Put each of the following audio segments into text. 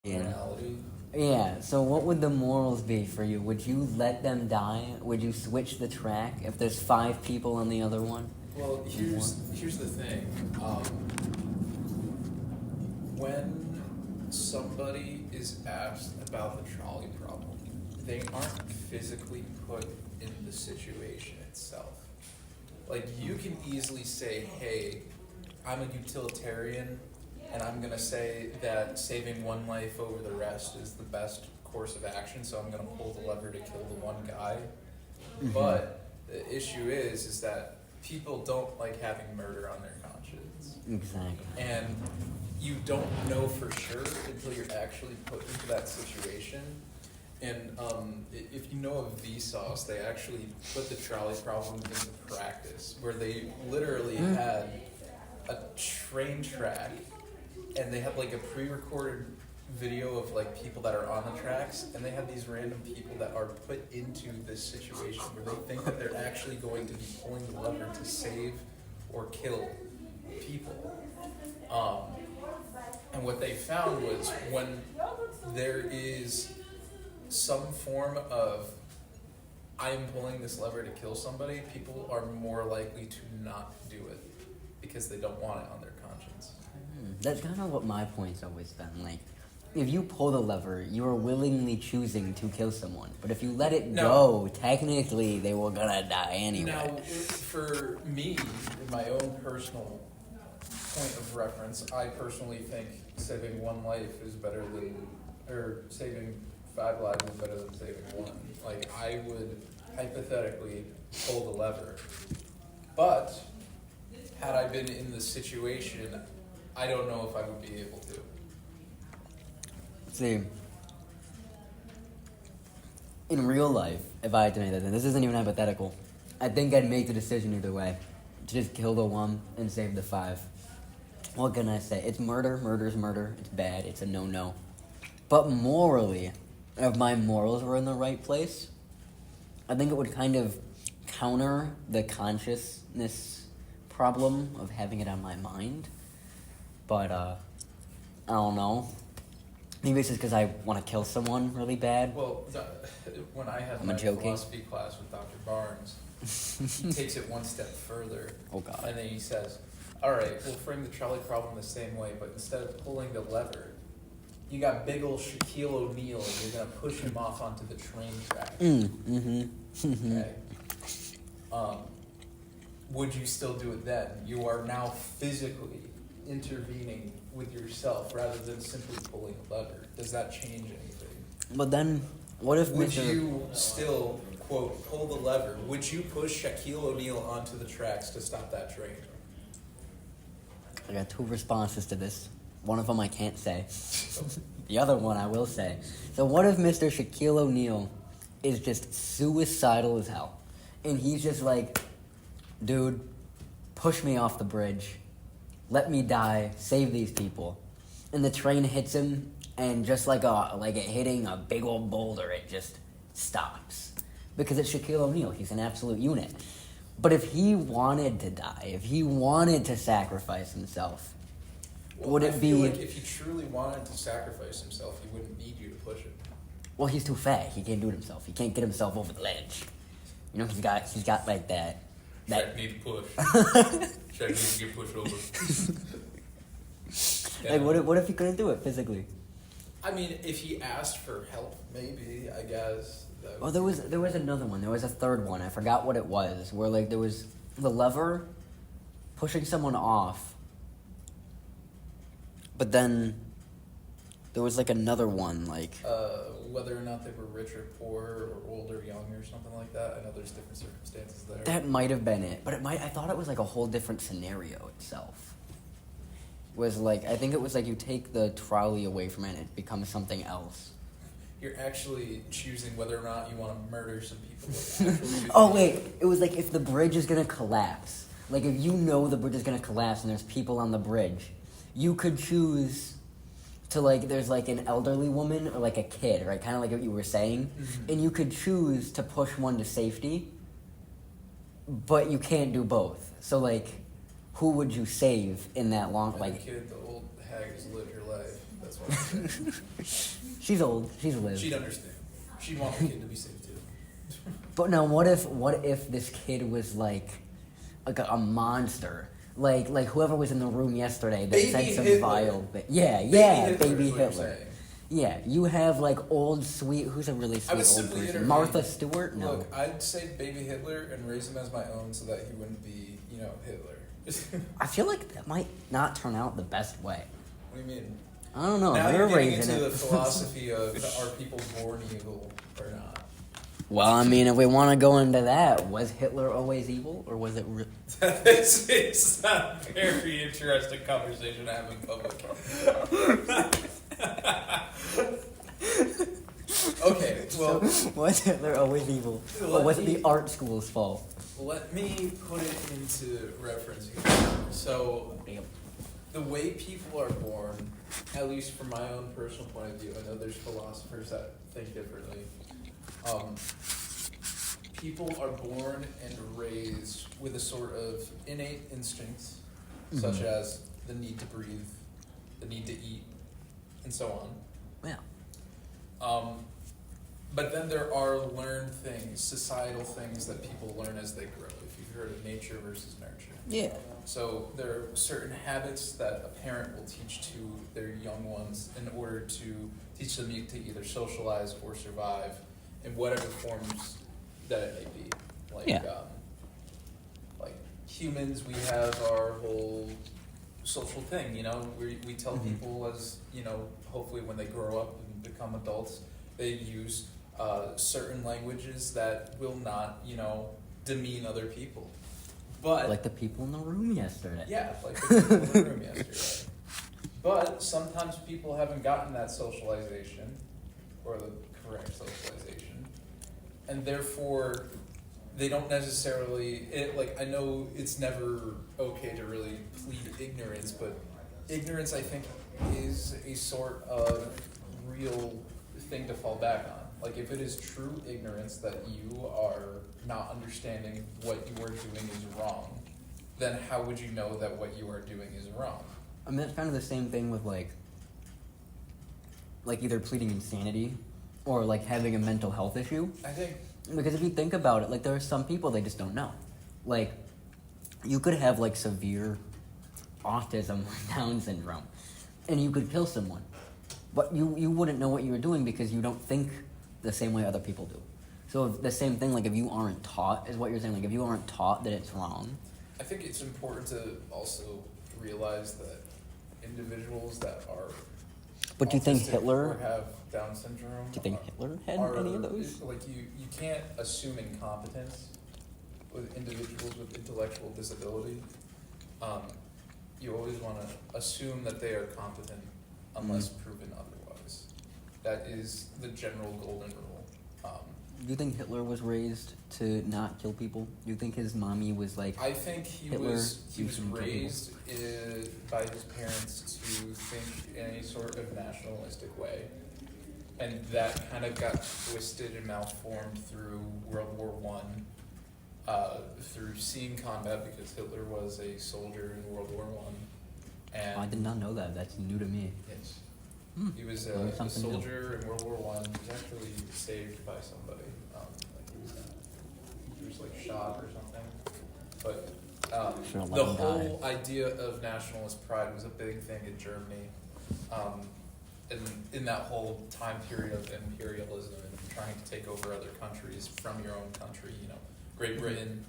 Yeah. Morality. Yeah, so what would the morals be for you? Would you let them die? Would you switch the track if there's 5 people on the other one? Well, here's the thing. When somebody is asked about the trolley problem, they aren't physically put in the situation itself. Like, you can easily say, hey, I'm a utilitarian, and I'm going to say that saving one life over the rest is the best course of action, so I'm going to pull the lever to kill the one guy. Mhm. But the issue is that people don't like having murder on their conscience. Exactly. And you don't know for sure until you're actually put into that situation. And if you know of Vsauce, they actually put the trolley problem into practice, where they literally had a train track, and they had like a pre-recorded video of like people that are on the tracks, and they have these random people that are put into this situation where they think that they're actually going to be pulling the lever to save or kill people. And what they found was when there is some form of I am pulling this lever to kill somebody, people are more likely to not do it because they don't want it on their conscience. That's kind of what my point's always been. Like, if you pull the lever, you are willingly choosing to kill someone. But if you let it go, technically they were gonna die anyway. Now, for me, in my own personal point of reference, I personally think saving one life is better than, or saving 5 lives is better than saving one. Like, I would hypothetically pull the lever. But, had I been in the situation, I don't know if I would be able to. See, in real life, if I had to make that, and this isn't even hypothetical, I think I'd make the decision either way. To just kill the 1 and save the 5. What can I say? It's murder. Murder's murder. It's bad. It's a no-no. But morally, if my morals were in the right place, I think it would kind of counter the consciousness problem of having it on my mind. But, I don't know. Maybe it's just because I want to kill someone really bad. Well, when I had my philosophy class with Dr. Barnes, he takes it one step further. Oh, God. And then he says, all right, we'll frame the trolley problem the same way, but instead of pulling the lever, you got big ol' Shaquille O'Neal, and you're going to push him off onto the train track. Okay? Would you still do it then? You are now physically intervening with yourself rather than simply pulling a lever. Does that change anything? But then, what if Would you still, quote, pull the lever? Would you push Shaquille O'Neal onto the tracks to stop that train? I got 2 responses to this. One of them I can't say. The other one I will say. So what if Mr. Shaquille O'Neal is just suicidal as hell? And he's just like, dude, push me off the bridge. Let me die. Save these people. And the train hits him, and just like it hitting a big old boulder, it just stops. Because it's Shaquille O'Neal. He's an absolute unit. But if he wanted to die, if he wanted to sacrifice himself, would it be... like if he truly wanted to sacrifice himself, he wouldn't need you to push him. Well, he's too fat. He can't do it himself. He can't get himself over the ledge. You know, he's got like that... Check needs push. Check needs to get pushed over. Like, what if he couldn't do it physically? I mean, if he asked for help, maybe, I guess. Oh, there was another one. There was a third one. I forgot what it was. Where like there was the lever pushing someone off, but then there was like another one like whether or not they were rich or poor or old or young or something like that. I know there's different circumstances there. That might have been it, but I thought it was like a whole different scenario itself. Was like I think it was like you take the trolley away from it, and it becomes something else. You're actually choosing whether or not you want to murder some people. Oh, wait. It was like if the bridge is going to collapse. Like if you know the bridge is going to collapse and there's people on the bridge, you could choose to like, there's like an elderly woman or like a kid, right? Kind of like what you were saying. Mm-hmm. And you could choose to push one to safety, but you can't do both. So like, who would you save in that long, like... The kid, the old hags live your life. That's what I'm saying. She's old. She's lived. She'd understand. She'd want the kid to be safe too. But no, what if this kid was like a monster? Like whoever was in the room yesterday that Baby said some Hitler. vile yeah, baby is what you're Hitler. saying. Yeah, you have like old sweet. Who's a really I sweet would old simply person? intervene. Martha Stewart? No. Look, I'd say baby Hitler and raise him as my own so that he wouldn't be, Hitler. I feel like that might not turn out the best way. What do you mean? I don't know. Now They're you're getting raising into it. the philosophy of are people born evil or not? Well, I mean, if we want to go into that, was Hitler always evil, or was it? This is not a very interesting conversation to have in public. Okay, well, So, was Hitler always evil, or was it the art school's fault? let me put it into reference here. So, the way people are born, at least from my own personal point of view, I know there's philosophers that think differently. People are born and raised with a sort of innate instincts, such as the need to breathe, the need to eat, and so on. Yeah. But then there are learned things, societal things that people learn as they grow. If you've heard of nature versus nurture. Yeah. So there are certain habits that a parent will teach to their young ones in order to teach them to either socialize or survive in whatever forms that it may be. Like, like humans, we have our whole social thing, we tell people as, hopefully when they grow up and become adults, they use certain languages that will not, demean other people. But Like the people in the room yesterday. yeah, like the people in the room yesterday. But sometimes people haven't gotten that socialization, or the correct socialization, and therefore they don't necessarily, I know it's never okay to really plead ignorance, but ignorance, I think, is a sort of real thing to fall back on. Like, if it is true ignorance that you are not understanding what you are doing is wrong, then how would you know that what you are doing is wrong? I mean, it's kind of the same thing with like either pleading insanity or like having a mental health issue. I think, Because if you think about it, like there are some people they just don't know. Like, you could have like severe autism or Down syndrome, and you could kill someone, but you wouldn't know what you were doing because you don't think the same way other people do. So the same thing, like if you aren't taught, is what you're saying. Like if you aren't taught that it's wrong. I think it's important to also realize that individuals that are But do you think autistic Hitler? or have Down syndrome, Do you think Hitler had any of those? Like you can't assume incompetence with individuals with intellectual disability. You always want to assume that they are competent unless proven otherwise. That is the general golden rule. Do you think Hitler was raised to not kill people? Do you think his mommy was like? I think he Hitler was used to kill people? raised by his parents to think in a sort of nationalistic way, and that kind of got twisted and malformed through World War One, through seeing combat, because Hitler was a soldier in World War One, and I did not know that. That's new to me. yes, he was Learn a something new. soldier in World War One. He was actually saved by somebody. He was like shot or something. But Should've let the him whole idea of nationalist pride was a big thing in Germany. And in that whole time period of imperialism and trying to take over other countries from your own country, Great Britain,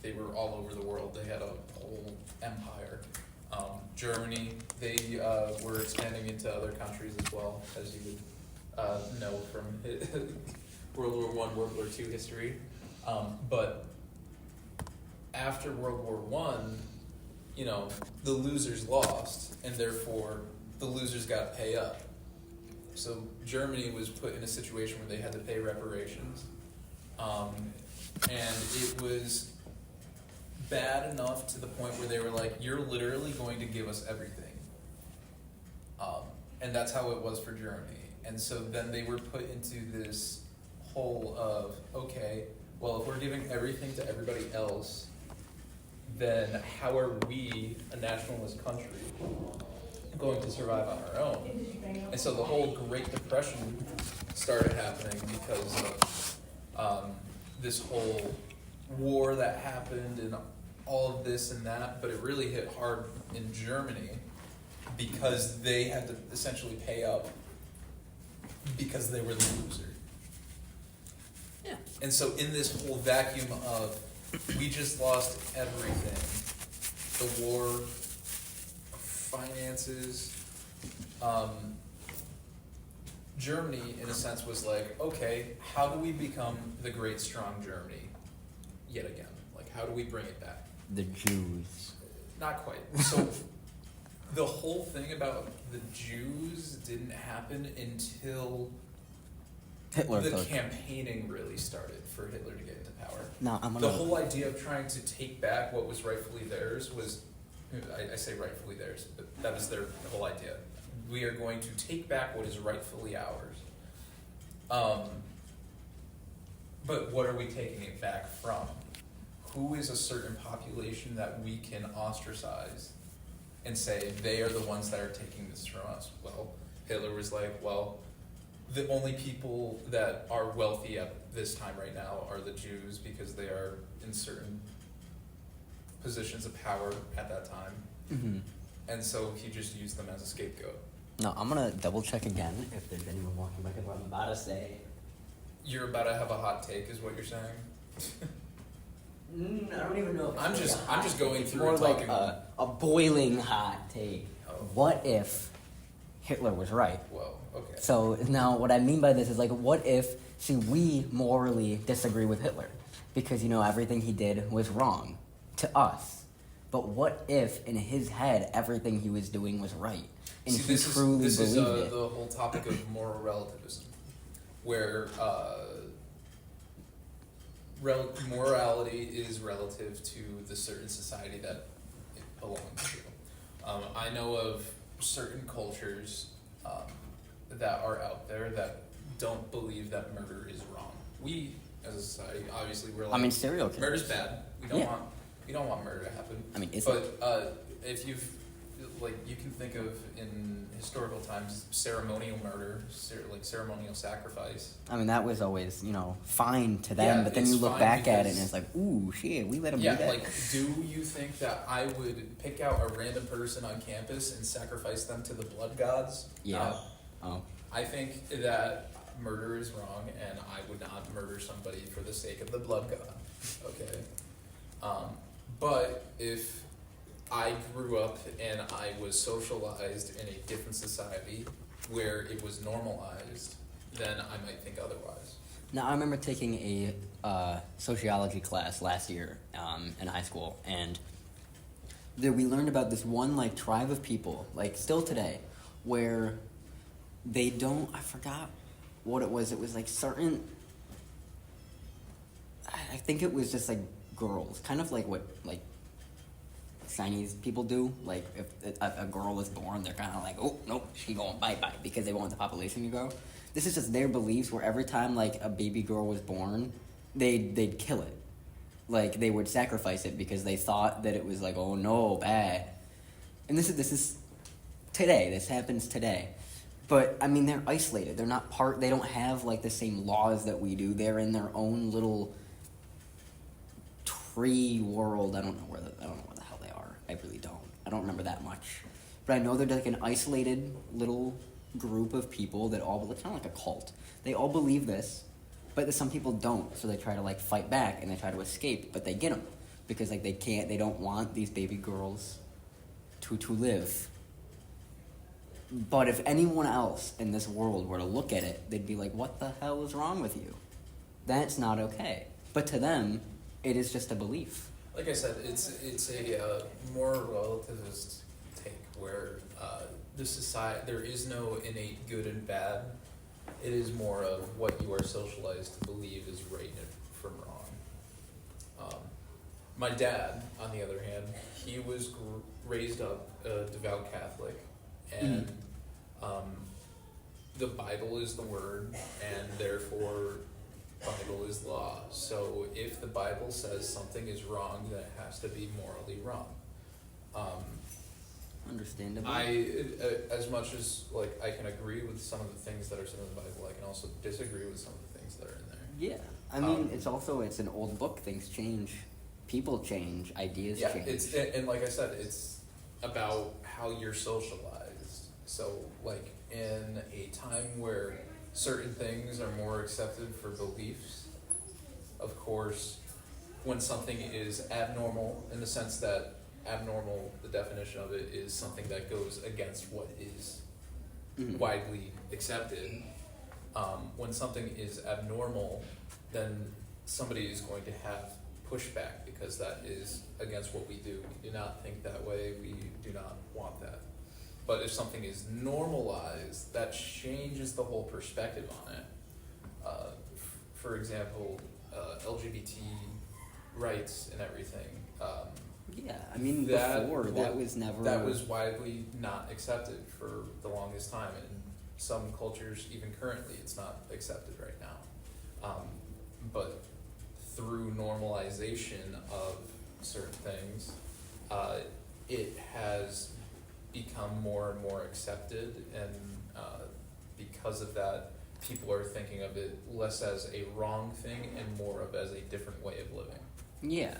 they were all over the world. They had a whole empire. Germany, they were expanding into other countries as well, as you would know from World War One, World War II history. But after World War One, the losers lost, and therefore the losers got to pay up. So Germany was put in a situation where they had to pay reparations, and it was bad enough to the point where they were like, "You're literally going to give us everything," and that's how it was for Germany. And so then they were put into this hole of, okay, well, if we're giving everything to everybody else, then how are we a nationalist country going to survive on our own. And so the whole Great Depression started happening because of this whole war that happened and all of this and that, but it really hit hard in Germany because they had to essentially pay up because they were the loser. Yeah. And so in this whole vacuum of we just lost everything, the war, finances, Germany in a sense was like, okay, how do we become the great strong Germany yet again? Like, how do we bring it back? The Jews. Not quite. So the whole thing about the Jews didn't happen until Hitler the took. campaigning really started for Hitler to get into power. No, I'm The gonna. whole idea of trying to take back what was rightfully theirs was, I say rightfully theirs, but that was their whole idea. We are going to take back what is rightfully ours. But what are we taking it back from? Who is a certain population that we can ostracize and say they are the ones that are taking this from us? Well, Hitler was like, well, the only people that are wealthy at this time right now are the Jews because they are in certain positions of power at that time. Mm-hmm. And so he just used them as a scapegoat. No, I'm gonna double check again if there's anyone walking by what I'm about to say. You're about to have a hot take, is what you're saying? I don't even know. If I'm it's just- like a I'm hot just take. going It's through more and like talking. a boiling hot take. Oh. What if Hitler was right? Well, okay. So now, what I mean by this is like, what if? See, we morally disagree with Hitler because everything he did was wrong to us. But what if, in his head, everything he was doing was right, and See, he this truly is believed it? the whole topic of moral relativism, where morality is relative to the certain society that it belongs to. I know of certain cultures that are out there that don't believe that murder is wrong. We, as a society, obviously, we're like, I mean, serial killers. murder's bad. Yeah. We don't want murder to happen. I mean, But if you've, you can think of in historical times ceremonial murder, like ceremonial sacrifice. I mean, that was always, fine to them, Yeah, but then it's you look fine back at it and because- it's like, ooh, shit, we let him Yeah, do that. like, do you think that I would pick out a random person on campus and sacrifice them to the blood gods? Yeah. No. Oh. I think that murder is wrong, and I would not murder somebody for the sake of the blood god. Okay. But if I grew up and I was socialized in a different society where it was normalized, then I might think otherwise. Now, I remember taking a sociology class last year in high school, and there we learned about this one tribe of people, still today, where they don't. I forgot what it was. It was certain. I think it was just girls, kind of like what Chinese people do. Like if a girl is born, they're kind of like, oh nope, she going bye because they want the population to grow. This is just their beliefs. Where every time a baby girl was born, they'd kill it. They would sacrifice it because they thought that it was oh no, bad. And this is today. This happens today. But I mean, they're isolated. They're not part. They don't have the same laws that we do. They're in their own little tree world. I don't know where the hell they are. I really don't. I don't remember that much. But I know they're an isolated little group of people that all, it's kind of like a cult. They all believe this, but some people don't. So they try to fight back and they try to escape, but they get them because they can't. They don't want these baby girls to live. But if anyone else in this world were to look at it, they'd be like, what the hell is wrong with you? That's not okay. But to them, it is just a belief. Like I said, it's a more relativist take where the society, there is no innate good and bad. It is more of what you are socialized to believe is right and from wrong. My dad, on the other hand, he was raised up a devout Catholic, and the Bible is the word, and therefore Bible is law. So if the Bible says something is wrong, then it has to be morally wrong. Understandable. As much as like I can agree with some of the things that are said in the Bible, I can also disagree with some of the things that are in there. Yeah, I mean, it's an old book. Things change, people change, ideas Yeah, change. and like I said, it's about how you're socialized. So like in a time where certain things are more accepted for beliefs, of course, when something is abnormal, in the sense that abnormal, the definition of it is something that goes against what is widely accepted. When something is abnormal, then somebody is going to have pushback because that is against what we do. We do not think that way. We do not want that. But if something is normalized, that changes the whole perspective on it. For example, LGBT rights and everything. Yeah, I mean, before that was never... That was widely not accepted for the longest time. And in some cultures, even currently, it's not accepted right now. But through normalization of certain things, it has become more and more accepted, and because of that, people are thinking of it less as a wrong thing and more of as a different way of living. Yeah,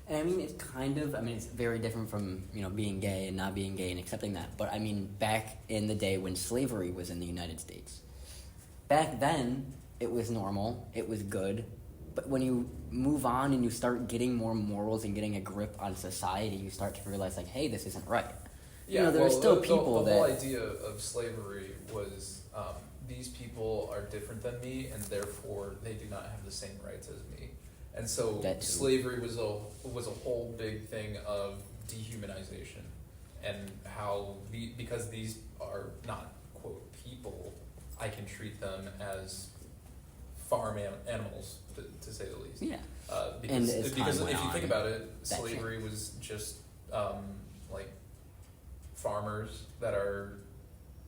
and I mean, it's very different from, being gay and not being gay and accepting that. But I mean, back in the day when slavery was in the United States, back then, it was normal, it was good. But when you move on and you start getting more morals and getting a grip on society, you start to realize, like, hey, this isn't right. Yeah, there are still people the whole idea of slavery was these people are different than me, and therefore they do not have the same rights as me. And so slavery was a whole big thing of dehumanization, and how because these are not, quote, people, I can treat them as farm animals, to say the least. Yeah. Because if you think about it, That's slavery was just like farmers that are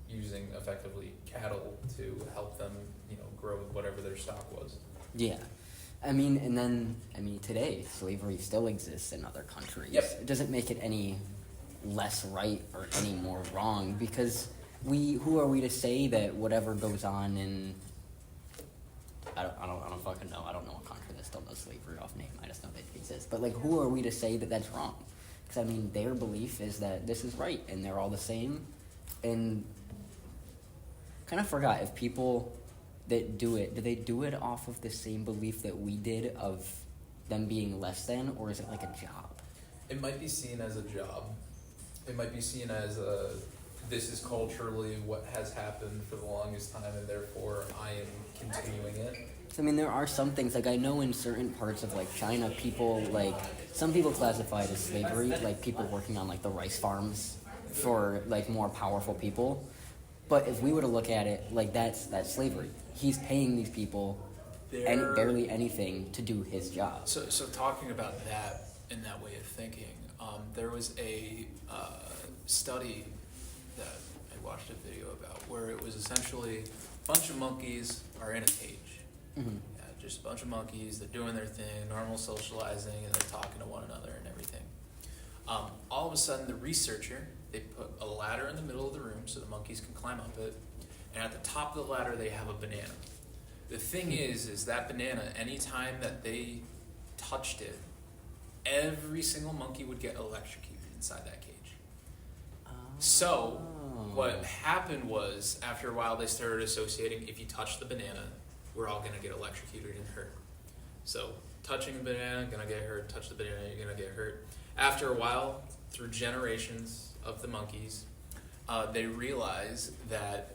using effectively cattle to help them, grow whatever their stock was. Yeah. Today, slavery still exists in other countries. Yep. It doesn't make it any less right or any more wrong, because who are we to say that whatever goes on in, I don't fucking know. I don't know a country that still does slavery off name. I just know they exist. But like, who are we to say that that's wrong? Because their belief is that this is right, and they're all the same. And kind of forgot, if people that do they do it off of the same belief that we did of them being less than, or is it like a job? It might be seen as a job. It might be seen as this is culturally what has happened for the longest time, and therefore I am continuing it. There are some things, like I know in certain parts of like China, people some people classify it as slavery, like people working on like the rice farms for like more powerful people. But if we were to look at it, like that's slavery. He's paying these people barely anything to do his job. So talking about that in that way of thinking, there was a study that I watched a video about where it was essentially a bunch of monkeys are in a cage. Mm-hmm. Yeah, just a bunch of monkeys, they're doing their thing, normal socializing, and they're talking to one another and everything. All of a sudden, the researcher, they put a ladder in the middle of the room so the monkeys can climb up it, and at the top of the ladder, they have a banana. The thing is that banana, anytime that they touched it, every single monkey would get electrocuted inside that cage. So, what happened was, after a while, they started associating, if you touch the banana, we're all going to get electrocuted and hurt. So, touching the banana, going to get hurt. Touch the banana, you're going to get hurt. After a while, through generations of the monkeys, they realize that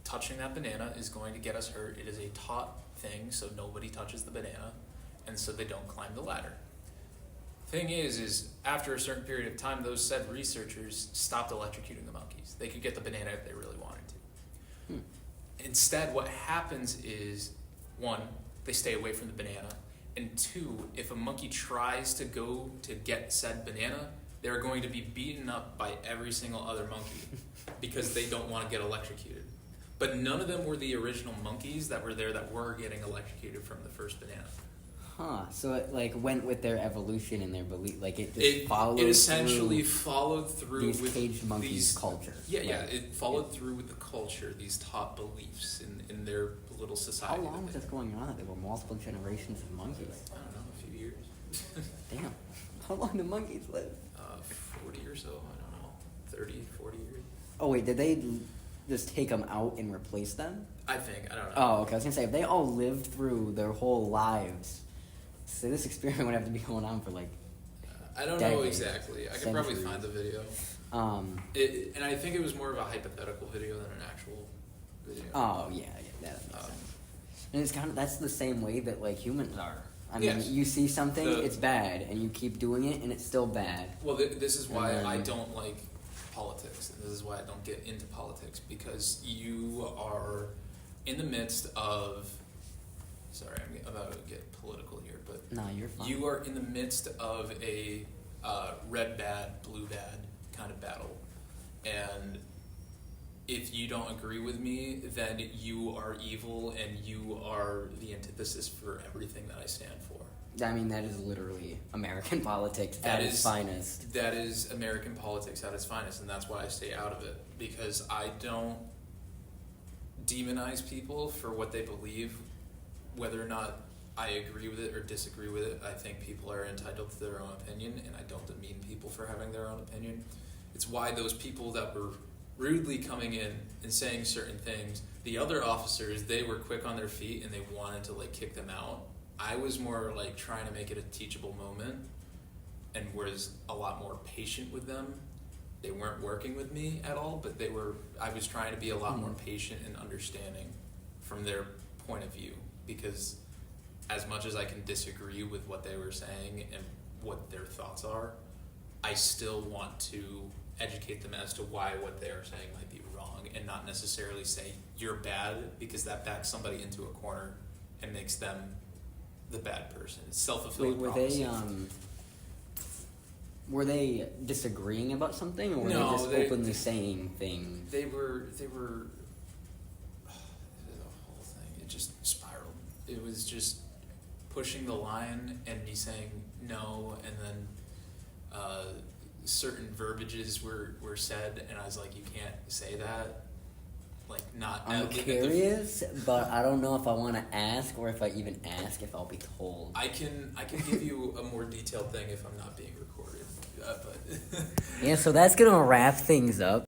touching that banana is going to get us hurt. It is a taught thing, so nobody touches the banana, and so they don't climb the ladder. Thing is after a certain period of time, those said researchers stopped electrocuting the monkeys. They could get the banana if they really wanted to. Instead, what happens is, one, they stay away from the banana, and two, if a monkey tries to go to get said banana, they're going to be beaten up by every single other monkey because they don't want to get electrocuted. But none of them were the original monkeys that were there that were getting electrocuted from the first banana. Huh. So it like went with their evolution and their belief. Like it just It followed. it essentially through followed through these with caged monkeys these culture. Yeah, yeah. Like, It followed through with the culture, these taught beliefs in their little How society. long was this going on? That there were multiple generations of monkeys. I don't know, a few years. Damn. How long do monkeys live? 40 or so, I don't know. 30, 40 years. Oh wait, did they just take them out and replace them? I think, I don't know. Oh, okay. I was gonna say if they all lived through their whole lives, so this experiment would have to be going on for like. I don't know decades, exactly. I can probably centuries. find the video. And I think it was more of a hypothetical video than an actual video. Oh yeah, that makes sense. And it's kind of that's the same way that like humans are. I mean, Yes. you see something, it's bad, and you keep doing it, and it's still bad. Well, this is why And then- I don't like politics, and this is why I don't get into politics, because you are in the midst of. Sorry, I'm about to get political here, but No, you're fine. you are in the midst of a red bad, blue bad kind of battle, and if you don't agree with me, then you are evil, and you are the antithesis for everything that I stand for. I mean, that is literally American politics at its finest. That is American politics at its finest, and that's why I stay out of it, because I don't demonize people for what they believe, whether or not I agree with it or disagree with it. I think people are entitled to their own opinion, and I don't demean people for having their own opinion. It's why those people that were rudely coming in and saying certain things, the other officers, they were quick on their feet and they wanted to like kick them out. I was more like trying to make it a teachable moment and was a lot more patient with them. They weren't working with me at all, but I was trying to be a lot more patient and understanding from their point of view, because as much as I can disagree with what they were saying and what their thoughts are, I still want to educate them as to why what they're saying might be wrong, and not necessarily say you're bad, because that backs somebody into a corner and makes them the bad person. It's self-fulfilling prophecy. Were they disagreeing about something, or were No, they just openly saying things? They were this is a whole thing. It just spiraled. It was just pushing the line and me saying no, and then certain verbiages were said, and I was like, you can't say that. Like, not. I'm curious, but I don't know if I want to ask, or if I even ask if I'll be told. I can give you a more detailed thing if I'm not being recorded, but Yeah, so that's gonna wrap things up.